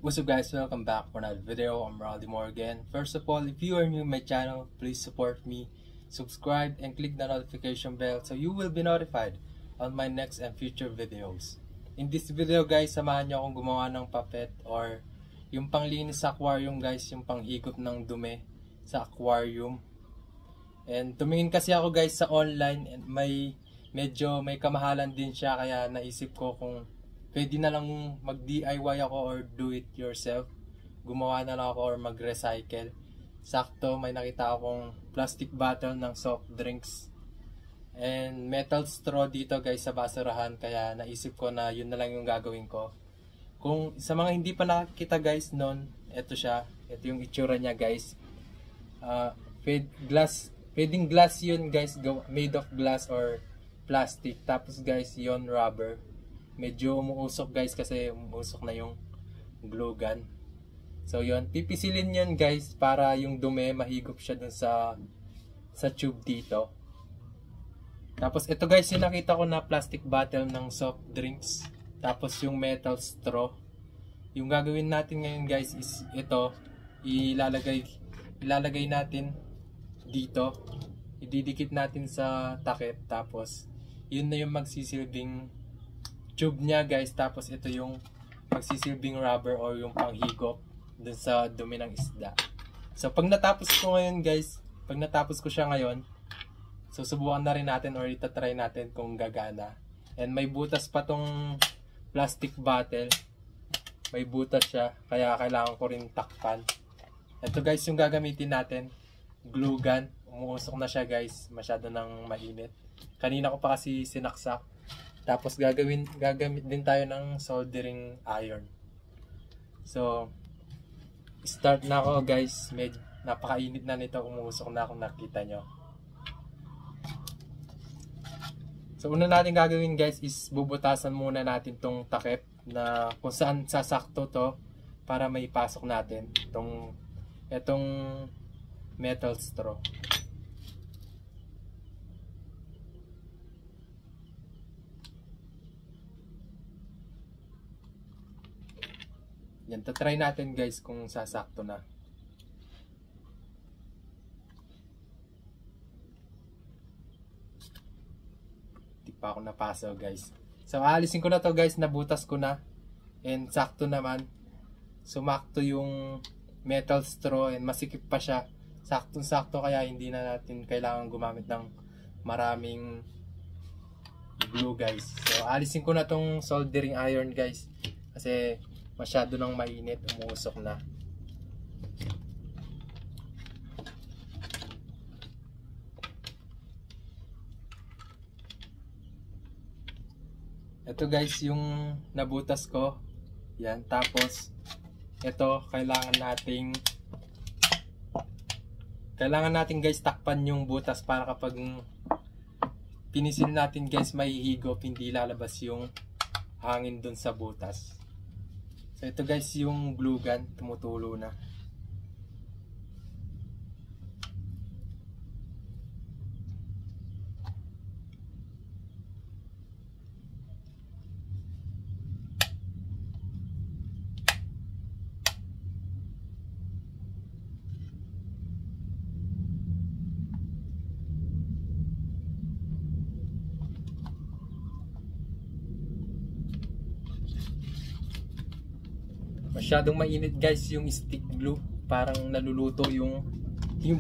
What's up guys, welcome back for another video. I'm Rowdy Moore again. First of all, if you are new to my channel, please support me, subscribe and click the notification bell so you will be notified on my next and future videos. In this video guys, samahan nyo akong gumawa ng puppet or yung panglinis sa aquarium guys, yung panghigop ng dumi sa aquarium. And tumingin kasi ako guys sa online and medyo may kamahalan din siya, kaya naisip ko kung pwede na lang mag-DIY ako or do it yourself. Gumawa na lang ako or mag-recycle. Sakto, may nakita akong plastic bottle ng soft drinks. And metal straw dito guys sa basurahan. Kaya naisip ko na yun na lang yung gagawin ko. Kung sa mga hindi pa nakakita guys noon, ito siya. Ito yung itsura niya guys. Pwedeng glass yun guys. Made of glass or plastic. Tapos guys, yun rubber. Medyo umuusok guys kasi umuusok na yung glue gun. So yun, pipisilin yun guys para yung dumi mahigop siya dun sa tube dito. Tapos ito guys yung nakita ko na plastic bottle ng soft drinks. Tapos yung metal straw. Yung gagawin natin ngayon guys is ito, ilalagay natin dito. Ididikit natin sa takip. Tapos yun na yung magsisilbing tube niya guys, tapos ito yung magsisilbing rubber or yung panghigop dun sa dumi ng isda. So pag natapos ko siya ngayon, susubukan na rin natin or itatry natin kung gagana. And may butas pa tong plastic bottle, may butas siya, kaya kailangan ko rin takpan. Ito guys yung gagamitin natin, glue gun. Umuusok na siya guys, masyado nang mainit. Kanina ko pa kasi sinaksak. Tapos gagamit din tayo ng soldering iron. So, start na ako guys. Napakainit na nito. Umuusok na kung nakita nyo. So, una natin gagawin guys is bubutasan muna natin tong takip na kung saan sasakto to para may pasok natin itong metal straw. Yan, tatry natin guys kung sasakto na. Di pa ako napaso guys. So aalisin ko na to guys, nabutas ko na. And sakto naman. Sumakto yung metal straw and masikip pa siya. Saktong sakto, kaya hindi na natin kailangan gumamit ng maraming glue guys. So aalisin ko na tong soldering iron guys. Kasi masyado nang mainit, umuusok na. Ito guys yung nabutas ko. Yan, tapos ito kailangan natin guys takpan yung butas para kapag pinisil natin guys mahihigop, hindi lalabas yung hangin dun sa butas. So ito guys yung glue gun, tumutulo na. Masyadong mainit guys yung stick glue, parang naluluto yung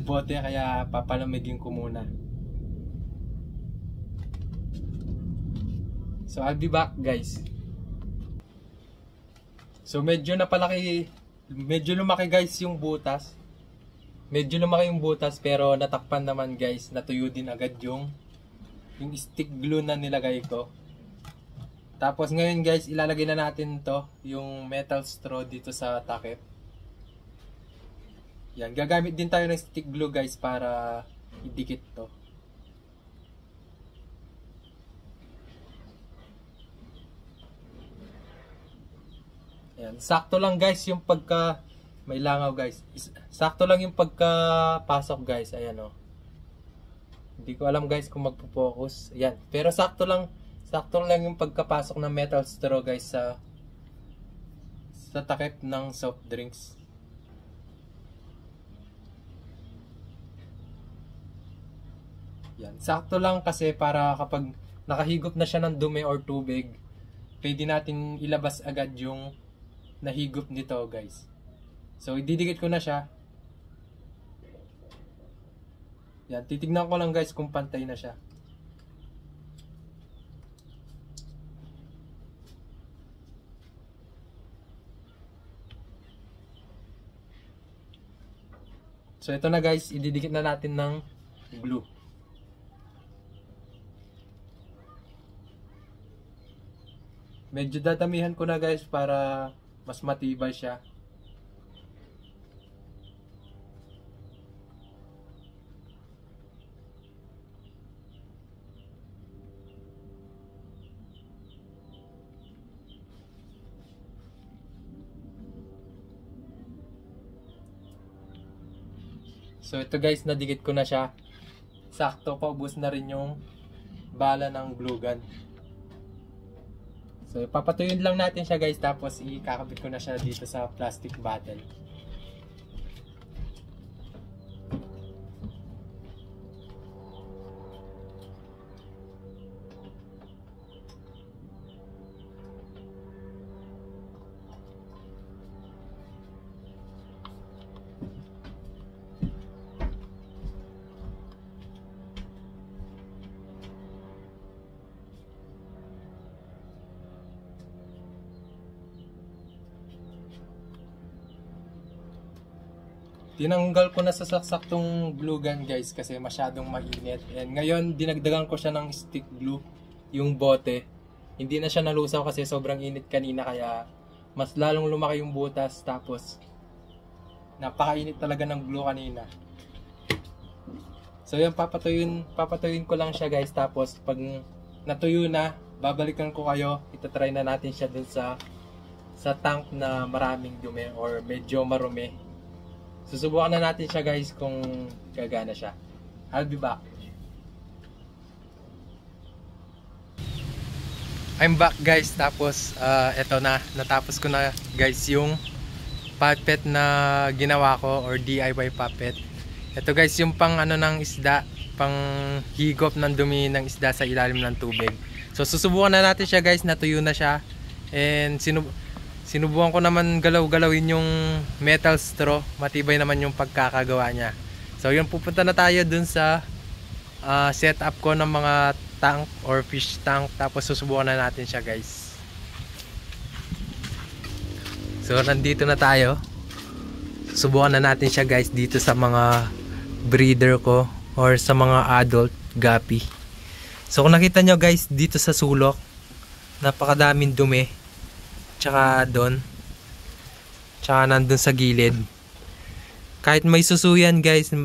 bote, kaya papalamigin ko muna. So I'll be back guys. So medyo lumaki guys yung butas. Medyo lumaki yung butas pero natakpan naman guys, natuyo din agad yung stick glue na nilagay ko. Tapos ngayon guys, ilalagay na natin to, yung metal straw dito sa takip. Yan, gagamit din tayo ng stick glue guys para idikit to. Yan, sakto lang guys yung may langaw guys. Sakto lang yung pagkapasok guys, ayan o. Hindi ko alam guys kung magpo-focus. Yan, pero sakto lang yung pagkapasok ng metal straw guys sa sa takip ng soft drinks. Yan. Sakto lang kasi para kapag nakahigop na siya ng dumi or tubig, pwede natin ilabas agad yung nahigop nito, guys. So, ididikit ko na siya. Yan. Titignan ko lang, guys, kung pantay na siya. So, ito na, guys. Ididikit na natin ng glue. Medyo dadamihan ko na, guys, para mas matibay siya. So ito, guys, nadikit ko na siya. Sakto, paubos na rin yung bala ng glue gun. So, papatuyuin lang natin siya, guys, tapos ikakabit ko na siya dito sa plastic bottle. Tinanggal ko na sa saktong glue gun, guys, kasi masyadong mainit. And ngayon, dinagdagan ko siya ng stick glue, yung bote. Hindi na siya nalusaw kasi sobrang init kanina, kaya mas lalong lumaki yung butas. Tapos, napakainit talaga ng glue kanina. So yan, papatuyuin ko lang siya, guys. Tapos, pag natuyo na, babalikan ko kayo. Itatry na natin siya dun sa tank na maraming dumi or medyo marumi. Susubukan na natin siya, guys, kung gagana siya. I'll be back. I'm back, guys. Tapos eto na, natapos ko na, guys, yung puppet na ginawa ko or DIY puppet. Eto, guys, yung pang ano ng isda, pang higop ng dumi ng isda sa ilalim ng tubig. So susubukan na natin siya, guys. Natuyo na siya. And sinubukan ko naman galaw-galawin yung metal straw. Matibay naman yung pagkakagawa niya. So yun, pupunta na tayo dun sa setup ko ng mga tank or fish tank. Tapos susubukan na natin siya, guys. So nandito na tayo. Susubukan na natin siya, guys, dito sa mga breeder ko or sa mga adult guppy. So kung nakita nyo, guys, dito sa sulok, napakadaming dumi. Tsaka doon, tsaka nandun sa gilid. Kahit may susuyan, guys,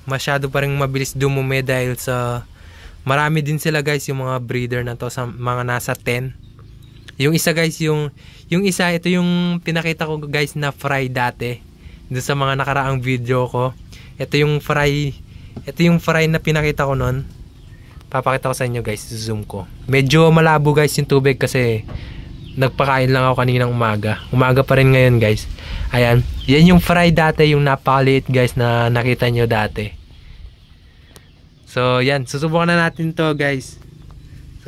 masyado pa rin mabilis dumumi dahil sa marami din sila, guys, yung mga breeder na to, sa mga nasa 10. Yung isa, guys, yung isa, ito yung pinakita ko, guys, na fry dati doon sa mga nakaraang video ko. Ito yung fry na pinakita ko noon. Papakita ko sa inyo, guys, zoom ko. Medyo malabo, guys, yung tubig kasi nagpakain lang ako kaninang umaga. Umaga pa rin ngayon, guys. Ayan. Yan yung fry dati, yung napakaliit, guys, na nakita nyo dati. So, yan. Susubukan na natin to, guys.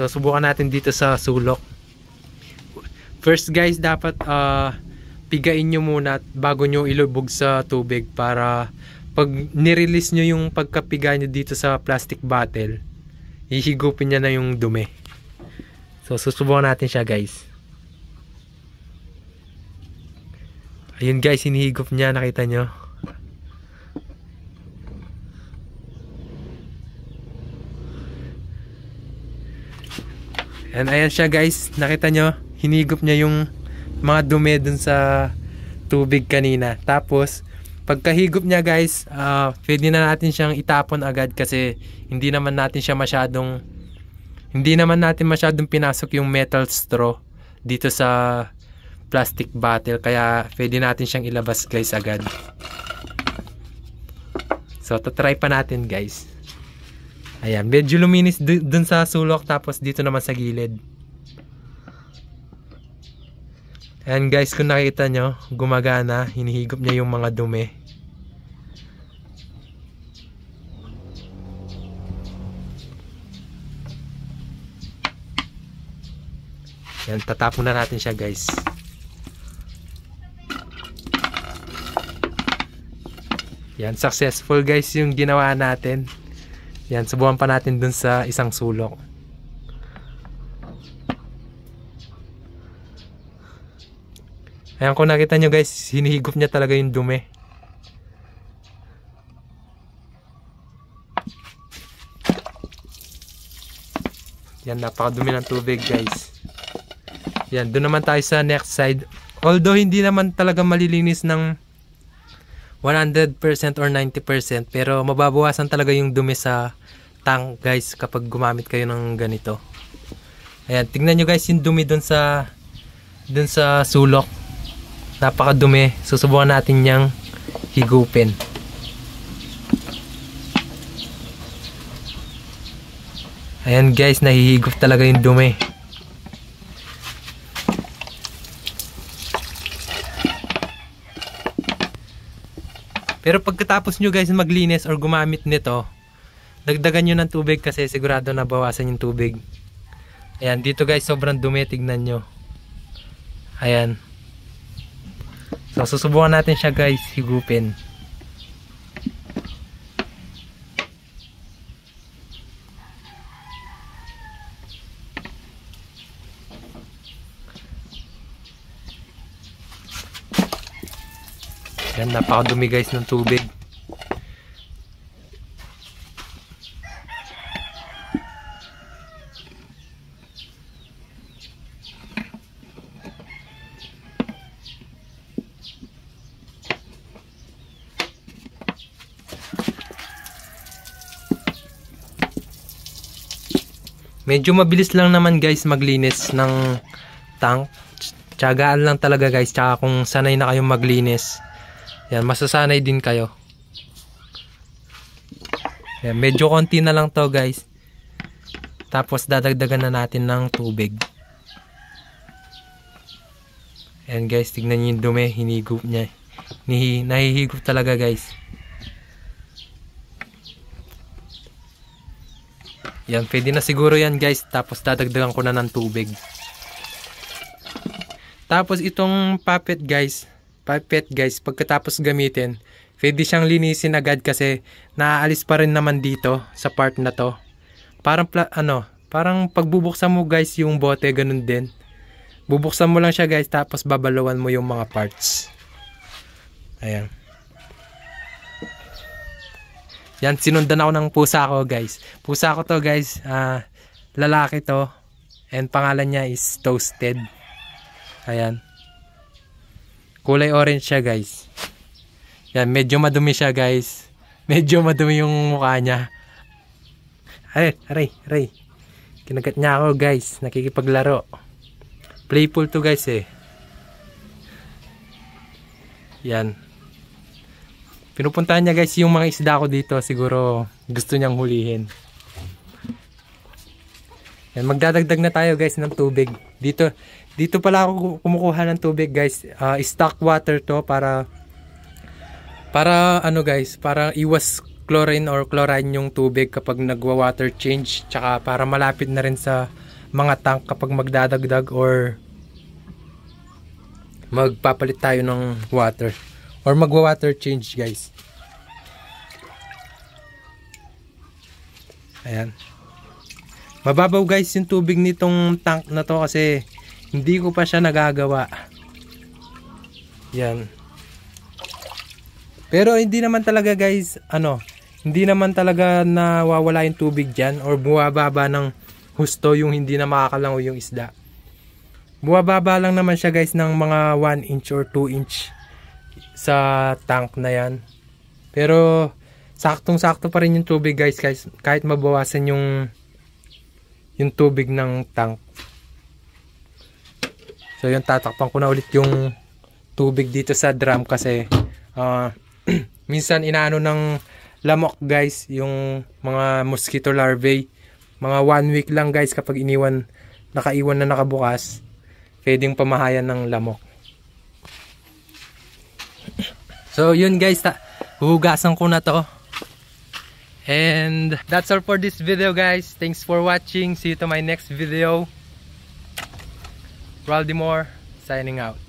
So, subukan natin dito sa sulok. First, guys, dapat pigain nyo muna bago nyo ilubog sa tubig para pag nirelease nyo yung pagkapiga nyo dito sa plastic bottle, ihigupin niya na yung dumi. So, susubukan natin siya, guys. Ayun, guys, hinihigop niya, nakita nyo. And ayan siya, guys, nakita nyo, hinihigop niya yung mga dumi dun sa tubig kanina. Tapos pagkahigop niya, guys, pwede na natin siyang itapon agad kasi hindi naman natin masyadong pinasok yung metal straw dito sa plastic bottle, kaya pwede natin siyang ilabas, guys, agad. So tatry pa natin, guys. Ayan, medyo luminis dun sa sulok, tapos dito naman sa gilid. Ayan guys, kung nakita nyo, gumagana, hinihigop niya yung mga dumi. Yan, tatapon na natin siya guys. Yan, successful guys yung ginawa natin. Yan, subukan pa natin dun sa isang sulok. Ayan, kung nakita nyo guys, hinihigop niya talaga yung dumi. Yan, napakadumi ng tubig guys. Yan, doon naman tayo sa next side. Although hindi naman talaga malilinis ng 100% or 90%, pero mababawasan talaga yung dumi sa tank guys kapag gumamit kayo ng ganito. Ayan, tingnan nyo guys yung dumi doon sa sulok. Napakadumi. Susubukan natin niyang higupin. Ayan guys, nahihigop talaga yung dumi. Pero pagkatapos nyo guys maglinis or gumamit nito, dagdagan nyo ng tubig kasi sigurado na bawasan yung tubig. Ayan, dito guys sobrang dumi, tignan nyo. Ayan. So susubukan natin siya guys higupin. Yan, napakadumi guys ng tubig. Medyo mabilis lang naman guys maglinis ng tank. Tiyagaan lang talaga guys, tsaka kung sanay na kayong maglinis, yan, masasanay din kayo. Yan, medyo konti na lang to guys. Tapos dadagdagan na natin ng tubig. Yan guys, tignan nyo yung dumi, hinigop niya. Nahihigop talaga guys. Yan, pwede na siguro yan guys. Tapos dadagdagan ko na ng tubig. Tapos itong puppet guys, pagkatapos gamitin, pwede siyang linisin agad kasi naaalis pa rin naman dito sa part na to. Parang parang pagbubuksan mo guys yung bote, ganun din. Bubuksan mo lang siya guys, tapos babalawan mo yung mga parts. Ayan. Yan, sinundan ako ng pusa ko guys. Pusa ko to guys, lalaki to. And pangalan niya is Toasted. Ayan. Kulay orange siya guys. Yan, medyo madumi siya guys. Medyo madumi yung mukha niya. Aray. Kinagat niya ako guys. Nakikipaglaro. Playful to guys eh. Yan. Pinupuntahan niya guys yung mga isda ko dito. Siguro gusto niyang hulihin. Yan, magdadagdag na tayo guys ng tubig. Dito pala ako kumukuha ng tubig guys. Stock water to para guys, para iwas chlorine or chlorine yung tubig kapag nagwa-water change. Tsaka para malapit na rin sa mga tank kapag magdadagdag or magpapalit tayo ng water or magwa-water change guys. Ayan. Mababaw guys yung tubig nitong tank na to kasi hindi ko pa siya nagagawa. Yan. Pero hindi naman talaga guys, hindi naman talaga nawawala yung tubig dyan or buwababa ng husto yung hindi na makakalango yung isda. Buwababa lang naman siya guys ng mga 1 inch or 2 inch sa tank na yan. Pero saktong-sakto pa rin yung tubig guys kahit mabawasan yung tubig ng tank. So yung tatakpan ko na ulit yung tubig dito sa drum kasi minsan inaano ng lamok guys yung mga mosquito larvae. Mga 1 week lang guys kapag nakaiwan na nakabukas, pwedeng pamahayan ng lamok. So yun guys, huhugasan ko na to. And that's all for this video guys. Thanks for watching. See you to my next video. Raldimore signing out.